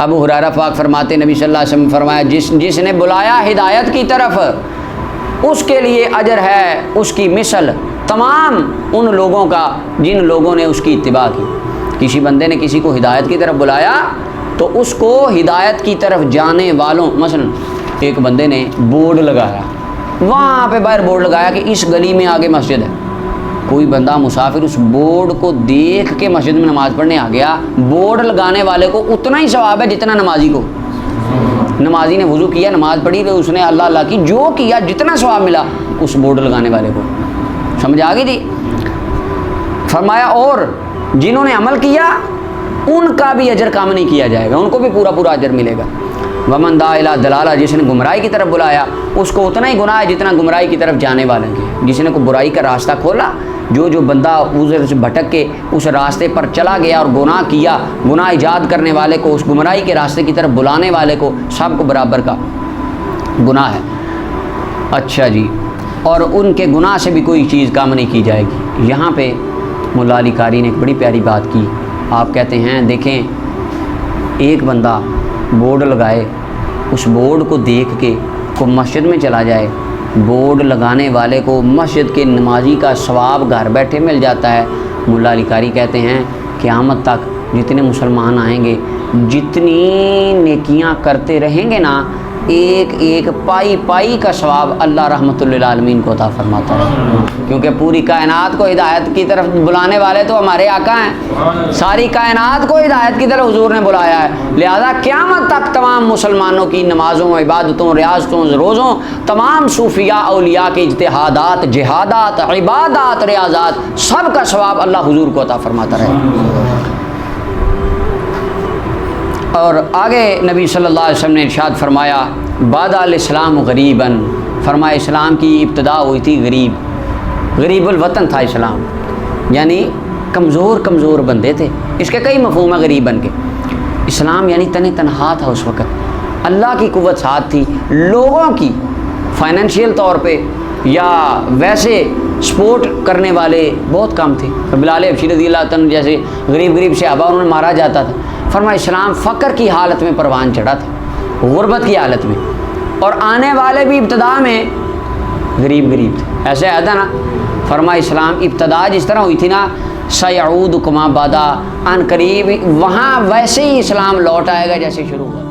ابو ہریرہ پاک فرماتے نبی صلی اللہ علیہ وسلم فرمایا جس نے بلایا ہدایت کی طرف اس کے لیے اجر ہے اس کی مثل تمام ان لوگوں کا جن لوگوں نے اس کی اتباع کی. کسی بندے نے کسی کو ہدایت کی طرف بلایا تو اس کو ہدایت کی طرف جانے والوں، مثلا ایک بندے نے بورڈ لگایا، وہاں پہ باہر بورڈ لگایا کہ اس گلی میں آگے مسجد ہے. کوئی بندہ مسافر اس بورڈ کو دیکھ کے مسجد میں نماز پڑھنے آ گیا، بورڈ لگانے والے کو اتنا ہی ثواب ہے جتنا نمازی کو. نمازی نے وضو کیا، نماز پڑھی تو اس نے اللہ اللہ کی، جو کیا جتنا ثواب ملا اس بورڈ لگانے والے کو. سمجھ آ گئی تھی؟ فرمایا اور جنہوں نے عمل کیا ان کا بھی اجر کم نہیں کیا جائے گا، ان کو بھی پورا پورا اجر ملے گا. ومن دعا الی ضلالہ، جس نے گمراہی کی طرف بلایا اس کو اتنا ہی گناہ ہے جتنا گمراہی کی طرف جانے والوں کے. جس نے کوئی برائی کا راستہ کھولا، جو بندہ ادھر سے بھٹک کے اس راستے پر چلا گیا اور گناہ کیا، گناہ ایجاد کرنے والے کو، اس گمراہی کے راستے کی طرف بلانے والے کو، سب کو برابر کا گناہ ہے. اچھا جی، اور ان کے گناہ سے بھی کوئی چیز کم نہیں کی جائے گی. یہاں پہ مولا علی قاری نے ایک بڑی پیاری بات کی. آپ کہتے ہیں دیکھیں ایک بندہ بورڈ لگائے، اس بورڈ کو دیکھ کے کو مسجد میں چلا جائے، بورڈ لگانے والے کو مسجد کے نمازی کا ثواب گھر بیٹھے مل جاتا ہے. مولا علی قاری کہتے ہیں قیامت تک جتنے مسلمان آئیں گے، جتنی نیکیاں کرتے رہیں گے نا، ایک ایک پائی پائی کا ثواب اللہ رحمت للعالمین کو عطا فرماتا ہے. کیونکہ پوری کائنات کو ہدایت کی طرف بلانے والے تو ہمارے آقا ہیں، ساری کائنات کو ہدایت کی طرف حضور نے بلایا ہے. لہذا قیامت تک تمام مسلمانوں کی نمازوں، عبادتوں، ریاضتوں، روزوں، تمام صوفیاء اولیاء کے اجتہادات، جہادات، عبادات، ریاضات، سب کا ثواب اللہ حضور کو عطا فرماتا رہے. اور آگے نبی صلی اللہ علیہ وسلم نے ارشاد فرمایا بادہ الاسلام غریباً، فرمایا اسلام کی ابتدا ہوئی تھی غریب الوطن تھا اسلام، یعنی کمزور بندے تھے. اس کے کئی مفہوم ہیں غریباً کے. اسلام یعنی تنہا تھا اس وقت، اللہ کی قوت ساتھ تھی، لوگوں کی فائنینشیل طور پہ یا ویسے سپورٹ کرنے والے بہت کم تھے. بلال حبشی رضی اللہ عنہ جیسے غریب صحابہ انہوں نے مارا جاتا تھا. فرمایا اسلام فقر کی حالت میں پروان چڑھا تھا، غربت کی حالت میں، اور آنے والے بھی ابتدا میں غریب تھے. ایسے آیا تھا نا. فرمایا اسلام ابتدا جس طرح ہوئی تھی نا، سیعود کما بادا، ان قریب وہاں ویسے ہی اسلام لوٹ آئے گا جیسے شروع ہوا.